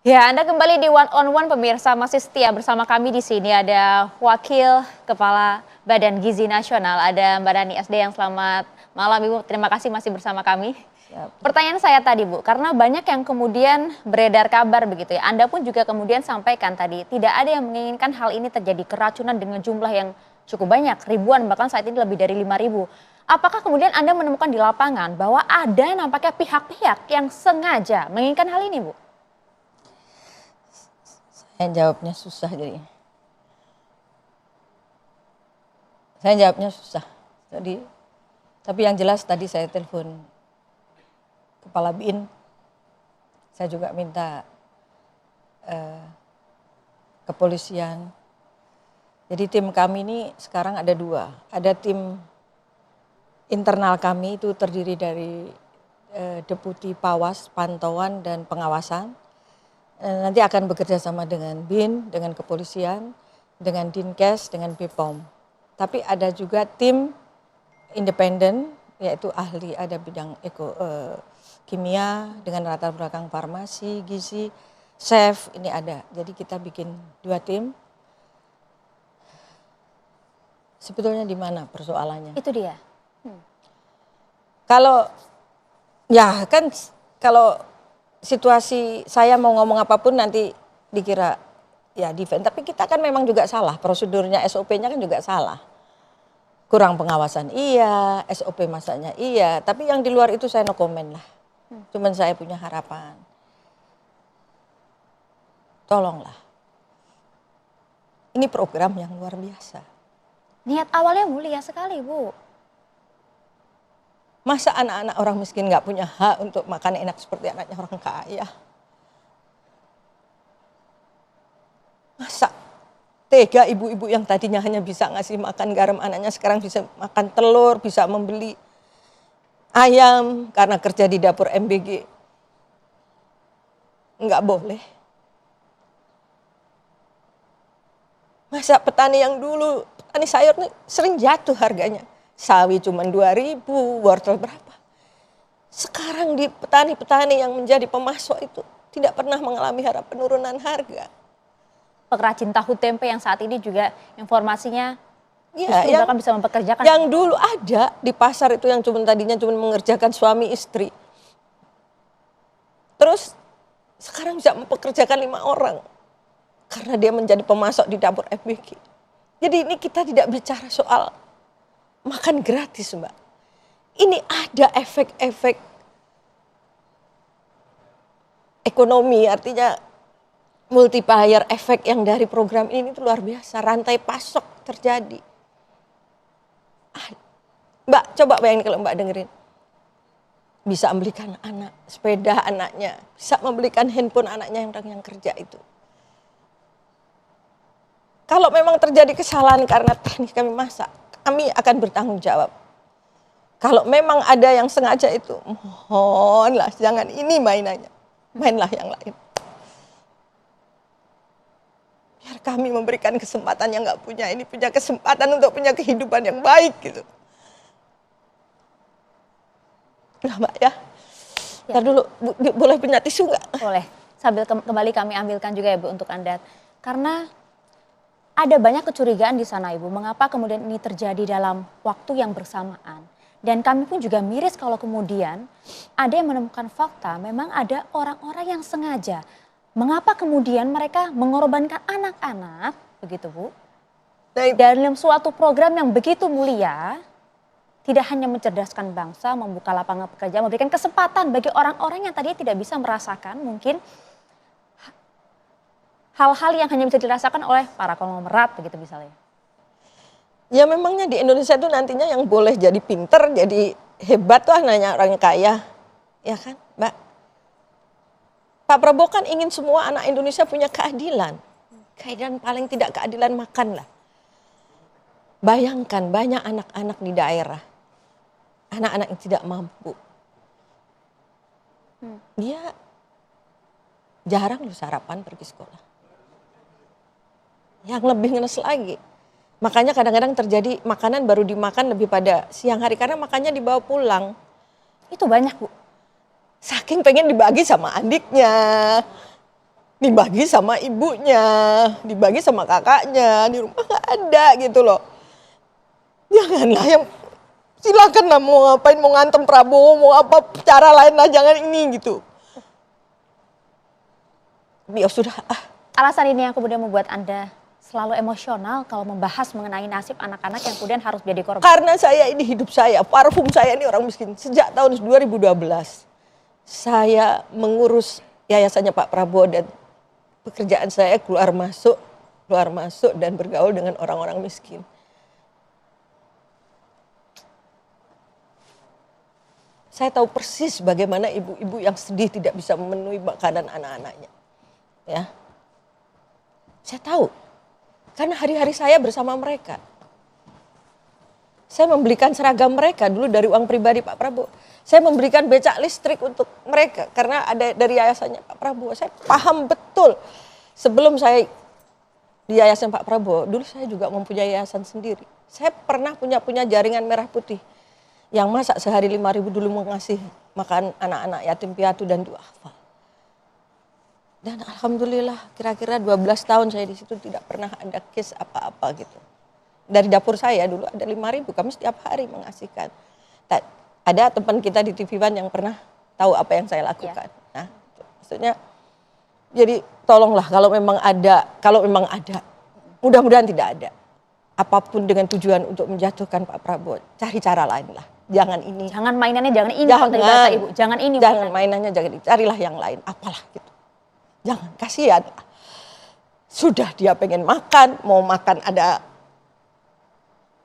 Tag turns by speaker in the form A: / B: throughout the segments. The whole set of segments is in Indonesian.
A: Ya, Anda kembali di One on One pemirsa, masih setia bersama kami di sini. Ada Wakil Kepala Badan Gizi Nasional, ada Mbak Dani SD yang selamat malam Ibu. Terima kasih masih bersama kami.
B: Siap.
A: Pertanyaan saya tadi Bu, karena banyak yang kemudian beredar kabar begitu ya. Anda pun juga kemudian sampaikan tadi, tidak ada yang menginginkan hal ini terjadi, keracunan dengan jumlah yang cukup banyak, ribuan, bahkan saat ini lebih dari 5.000. Apakah kemudian Anda menemukan di lapangan bahwa ada nampaknya pihak-pihak yang sengaja menginginkan hal ini Bu?
B: Saya jawabnya susah jadi. Saya jawabnya susah. Tapi yang jelas tadi saya telepon Kepala BIN. Saya juga minta kepolisian. Jadi tim kami ini sekarang ada 2. Ada tim internal kami itu terdiri dari Deputi Pawas, Pantauan dan Pengawasan. Nanti akan bekerja sama dengan BIN, dengan kepolisian, dengan Dinkes, dengan BPOM. Tapi ada juga tim independen, yaitu ahli, ada bidang kimia dengan latar belakang farmasi, gizi, chef, ini ada. Jadi kita bikin 2 tim. Sebetulnya di mana persoalannya?
A: Itu dia.
B: Kalau situasi saya mau ngomong apapun nanti dikira ya defense, tapi kita kan memang juga salah, prosedurnya SOP-nya kan juga salah. Kurang pengawasan iya, SOP masaknya iya, tapi yang di luar itu saya no comment lah. Cuman saya punya harapan. Tolonglah. Ini program yang luar biasa.
A: Niat awalnya mulia sekali Bu.
B: Masa anak-anak orang miskin nggak punya hak untuk makan enak seperti anaknya orang kaya? Masa tega ibu-ibu yang tadinya hanya bisa ngasih makan garam anaknya sekarang bisa makan telur, bisa membeli ayam karena kerja di dapur MBG? Nggak boleh. Masa petani yang dulu, petani sayur nih sering jatuh harganya. Sawi cuma 2.000, wortel berapa. Sekarang di petani-petani yang menjadi pemasok itu tidak pernah mengalami penurunan harga.
A: Pengrajin tahu tempe yang saat ini juga informasinya
B: Ya,
A: bahkan bisa mempekerjakan.
B: Yang dulu ada di pasar itu yang tadinya cuma mengerjakan suami istri. Terus sekarang bisa mempekerjakan 5 orang. Karena dia menjadi pemasok di dapur FBG. Jadi ini kita tidak bicara soal makan gratis Mbak. Ini ada efek-efek ekonomi, artinya multiplier efek yang dari program ini itu luar biasa. Rantai pasok terjadi. Mbak coba bayangin kalau Mbak dengerin. Bisa membelikan anak, sepeda anaknya, bisa membelikan handphone anaknya yang kerja itu. Kalau memang terjadi kesalahan karena teknik kami masak, kami akan bertanggung jawab. Kalau memang ada yang sengaja itu, mohonlah jangan ini mainannya. Mainlah yang lain. Biar kami memberikan kesempatan yang nggak punya, ini punya kesempatan untuk punya kehidupan yang baik gitu. Nah Mbak ya. Ntar dulu, boleh punya tisu nggak?
A: Boleh. Sambil kembali kami ambilkan juga ya Bu untuk Anda. Karena ada banyak kecurigaan di sana Ibu, mengapa kemudian ini terjadi dalam waktu yang bersamaan. Dan kami pun juga miris kalau kemudian ada yang menemukan fakta, memang ada orang-orang yang sengaja. Mengapa kemudian mereka mengorbankan anak-anak, begitu Bu? Dalam suatu program yang begitu mulia, tidak hanya mencerdaskan bangsa, membuka lapangan pekerjaan, memberikan kesempatan bagi orang-orang yang tadinya tidak bisa merasakan mungkin hal-hal yang hanya bisa dirasakan oleh para konglomerat begitu misalnya.
B: Ya memangnya di Indonesia itu nantinya yang boleh jadi pinter, jadi hebat tuh nanya orang kaya. Ya kan Mbak? Pak Prabowo kan ingin semua anak Indonesia punya keadilan. Keadilan paling tidak keadilan makan lah. Bayangkan banyak anak-anak di daerah. Anak-anak yang tidak mampu. Dia jarang loh sarapan pergi sekolah. Yang lebih ngenes lagi. Makanya kadang-kadang terjadi makanan baru dimakan lebih pada siang hari karena makannya dibawa pulang.
A: Itu banyak Bu.
B: Saking pengen dibagi sama adiknya. dibagi sama ibunya, dibagi sama kakaknya, di rumah nggak ada gitu loh. Janganlah yang silakan lah mau ngapain, mau ngantem Prabowo, mau apa cara lain lah, jangan ini gitu. Ya sudah.
A: Alasan ini yang kemudian membuat Anda selalu emosional kalau membahas mengenai nasib anak-anak yang kemudian harus menjadi korban.
B: Karena saya ini hidup saya, parfum saya ini orang miskin. Sejak tahun 2012 saya mengurus yayasannya Pak Prabowo dan pekerjaan saya keluar masuk dan bergaul dengan orang-orang miskin. Saya tahu persis bagaimana ibu-ibu yang sedih tidak bisa memenuhi makanan anak-anaknya. Ya. Saya tahu. Karena hari-hari saya bersama mereka. Saya membelikan seragam mereka dulu dari uang pribadi Pak Prabowo. Saya memberikan becak listrik untuk mereka karena ada dari yayasannya Pak Prabowo. Saya paham betul. Sebelum saya di yayasan Pak Prabowo, dulu saya juga mempunyai yayasan sendiri. Saya pernah punya jaringan merah putih yang masak sehari 5.000 dulu mengasih makan anak-anak yatim piatu dan duafa. Dan alhamdulillah kira-kira 12 tahun saya di situ tidak pernah ada case apa-apa gitu. Dari dapur saya dulu ada 5.000, kami setiap hari mengasihkan. Ada teman kita di TV One yang pernah tahu apa yang saya lakukan. Ya. Nah, maksudnya jadi tolonglah kalau memang ada, mudah-mudahan tidak ada. Apapun dengan tujuan untuk menjatuhkan Pak Prabowo, cari cara lain lah. Jangan ini.
A: Jangan mainannya, jangan ini. Bahasa Ibu. Jangan ini.
B: Jangan mainannya, jangan ini. Carilah yang lain. Apalah gitu. Jangan, kasihan. Sudah dia pengen makan, mau makan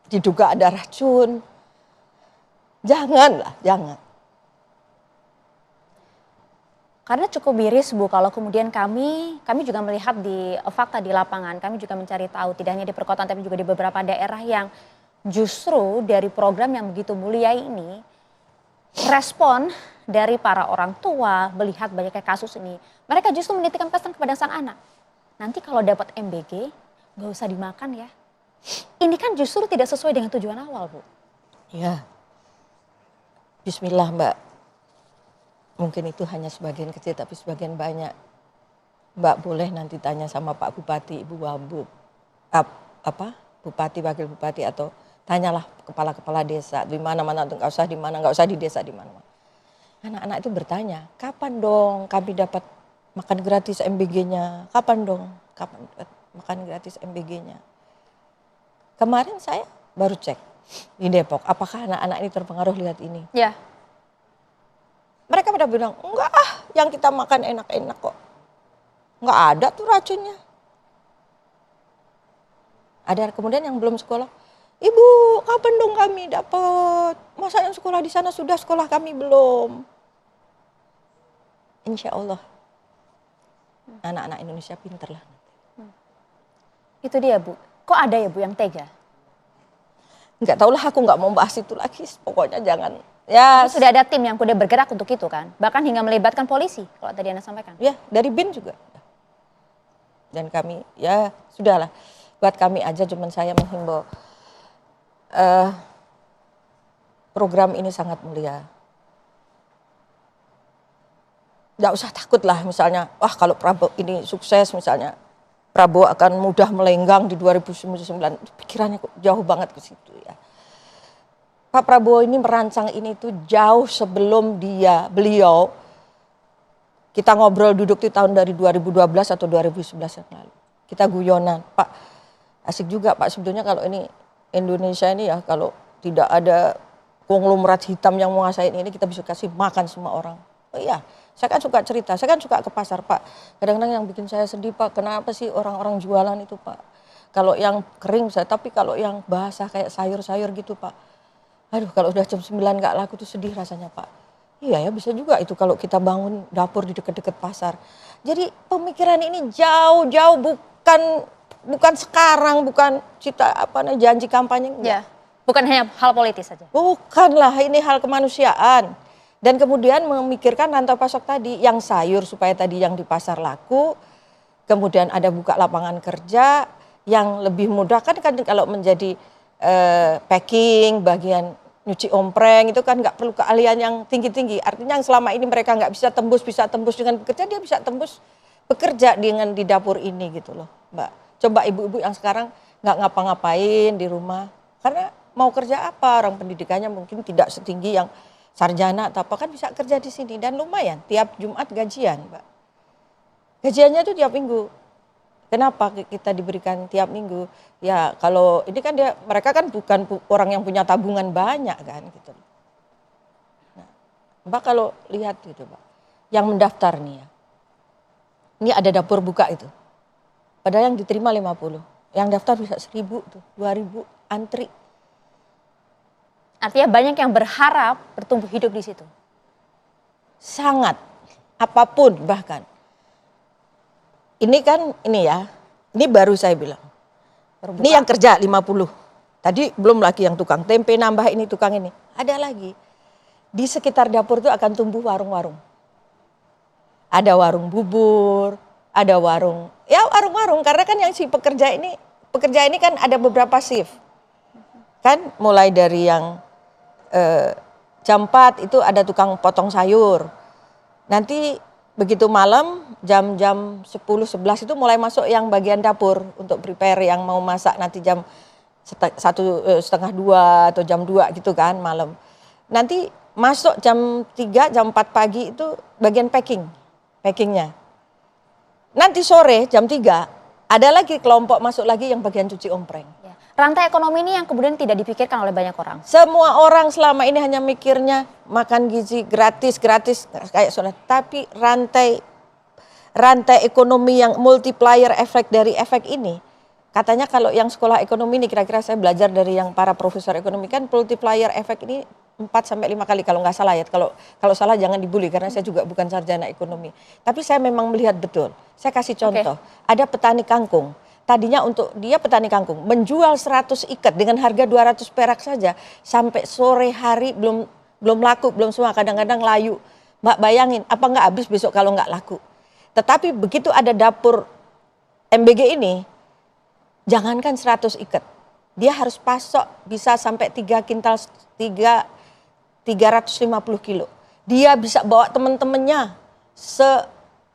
B: diduga ada racun. Janganlah, jangan.
A: Karena cukup miris Bu, kalau kemudian kami juga melihat di fakta di lapangan, kami juga mencari tahu tidak hanya di perkotaan tapi juga di beberapa daerah yang justru dari program yang begitu mulia ini, respon dari para orang tua melihat banyaknya kasus ini, mereka justru menitipkan pesan kepada sang anak. Nanti kalau dapat MBG, gak usah dimakan ya. Ini kan justru tidak sesuai dengan tujuan awal Bu.
B: Ya, bismillah Mbak. Mungkin itu hanya sebagian kecil tapi sebagian banyak. Mbak boleh nanti tanya sama Pak Bupati, Ibu Wabub, Bupati, Wakil Bupati atau tanyalah kepala-kepala desa di mana-mana, nggak usah di desa di mana-mana. Anak-anak itu bertanya, kapan dong kami dapat makan gratis MBG-nya? Kapan dong? Kapan makan gratis MBG-nya? Kemarin saya baru cek di Depok, apakah anak-anak ini terpengaruh lihat ini?
A: Ya.
B: Mereka pada bilang, enggak yang kita makan enak-enak kok. Enggak ada tuh racunnya. Ada kemudian yang belum sekolah, Ibu, kapan dong kami dapat? Masa yang sekolah di sana sudah, sekolah kami belum? Insya Allah, anak-anak Indonesia pinter lah.
A: Itu dia Bu. Kok ada ya Bu yang tega?
B: Enggak tahulah, aku nggak mau bahas itu lagi. Pokoknya jangan. Ya,
A: sudah ada tim yang sudah bergerak untuk itu kan? Bahkan hingga melibatkan polisi, kalau tadi Anda sampaikan.
B: Ya, dari BIN juga. Dan kami, ya sudahlah. Buat kami aja, cuman saya menghimbau. Program ini sangat mulia. Nggak usah takut lah misalnya, wah kalau Prabowo ini sukses misalnya, Prabowo akan mudah melenggang di 2009. Pikirannya kok jauh banget ke situ ya. Pak Prabowo ini merancang ini tuh jauh sebelum beliau, kita ngobrol duduk di tahun dari 2012 atau 2011 yang lalu. Kita guyonan, Pak asik juga Pak sebetulnya kalau ini Indonesia ini ya kalau tidak ada konglomerat hitam yang menguasai ini kita bisa kasih makan semua orang. Oh iya, saya kan suka cerita, saya kan suka ke pasar Pak. Kadang-kadang yang bikin saya sedih Pak, kenapa sih orang-orang jualan itu Pak? Kalau yang kering saya, tapi kalau yang basah kayak sayur-sayur gitu Pak. Aduh kalau udah jam 9 gak laku tuh sedih rasanya Pak. Iya ya bisa juga itu kalau kita bangun dapur di dekat-dekat pasar. Jadi pemikiran ini jauh-jauh bukan sekarang, bukan janji kampanye.
A: Ya, bukan hanya hal politis saja.
B: Bukanlah, ini hal kemanusiaan. Dan kemudian memikirkan rantai pasok tadi, yang sayur supaya tadi yang di pasar laku, kemudian ada buka lapangan kerja, yang lebih mudah kan kalau menjadi packing, bagian nyuci ompreng itu kan nggak perlu keahlian yang tinggi-tinggi. Artinya yang selama ini mereka nggak bisa tembus dengan bekerja, dia bisa tembus bekerja dengan di dapur ini gitu loh, Mbak. Coba ibu-ibu yang sekarang nggak ngapa-ngapain di rumah, karena mau kerja apa, orang pendidikannya mungkin tidak setinggi yang sarjana atau apa, kan bisa kerja di sini dan lumayan tiap Jumat gajian, Mbak. Gajiannya itu tiap minggu. Kenapa kita diberikan tiap minggu? Ya kalau ini kan mereka kan bukan orang yang punya tabungan banyak kan gitu. Nah, Mbak kalau lihat gitu, Mbak, yang mendaftar nih ya, ini ada dapur buka itu. Padahal yang diterima 50, yang daftar bisa 1.000 tuh, 2.000 antri.
A: Artinya banyak yang berharap bertumbuh hidup di situ.
B: Sangat, apapun bahkan. Ini kan, ini ya, ini baru saya bilang.
A: Berbuka.
B: Ini yang kerja 50. Tadi belum lagi yang tukang tempe nambah ini, tukang ini. Ada lagi. Di sekitar dapur itu akan tumbuh warung-warung. Ada warung bubur, ada warung, ya warung-warung. Karena kan yang si pekerja ini kan ada beberapa shift. Kan mulai dari yang jam 4 itu ada tukang potong sayur. Nanti begitu malam jam 10-11 itu mulai masuk yang bagian dapur untuk prepare yang mau masak nanti jam 1:30 atau jam 2 gitu kan malam. Nanti masuk jam 3, jam 4 pagi itu bagian packingnya. Nanti sore jam 3 ada lagi kelompok masuk lagi yang bagian cuci ompreng.
A: Ya. Rantai ekonomi ini yang kemudian tidak dipikirkan oleh banyak orang.
B: Semua orang selama ini hanya mikirnya makan gizi gratis kayak soalnya. Tapi rantai ekonomi yang multiplier efek dari efek ini, katanya kalau yang sekolah ekonomi ini kira-kira saya belajar dari yang para profesor ekonomi kan multiplier efek ini 4-5 kali kalau nggak salah ya. Kalau salah jangan dibully karena saya juga bukan sarjana ekonomi. Tapi saya memang melihat betul. Saya kasih contoh. Ada petani kangkung. Tadinya untuk dia petani kangkung menjual 100 ikat dengan harga 200 perak saja sampai sore hari belum laku, belum semua, kadang-kadang layu. Mbak bayangin apa nggak habis besok kalau nggak laku. Tetapi begitu ada dapur MBG ini, jangankan 100 ikat, dia harus pasok bisa sampai 3 kintal 350 kilo. Dia bisa bawa teman-temannya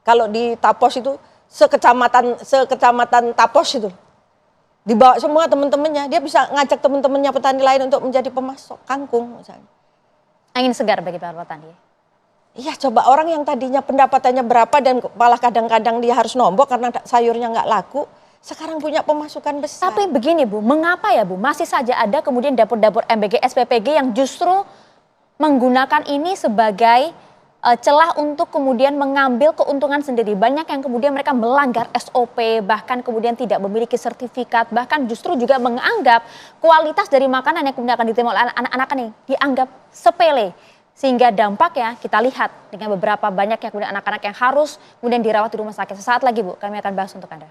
B: kalau di Tapos itu sekecamatan Tapos itu. Dibawa semua teman-temannya, dia bisa ngajak teman-temannya petani lain untuk menjadi pemasok kangkung misalnya.
A: Angin segar bagi para petani.
B: Iya, coba orang yang tadinya pendapatannya berapa dan malah kadang-kadang dia harus nombok karena sayurnya nggak laku, sekarang punya pemasukan besar.
A: Tapi begini Bu, mengapa ya Bu, masih saja ada kemudian dapur-dapur MBG, SPPG yang justru menggunakan ini sebagai celah untuk kemudian mengambil keuntungan sendiri. Banyak yang kemudian mereka melanggar SOP, bahkan kemudian tidak memiliki sertifikat, bahkan justru juga menganggap kualitas dari makanan yang kemudian akan diterima oleh anak-anak ini dianggap sepele. Sehingga dampaknya kita lihat dengan beberapa banyak yang kemudian anak-anak yang harus kemudian dirawat di rumah sakit. Sesaat lagi Bu, kami akan bahas untuk Anda.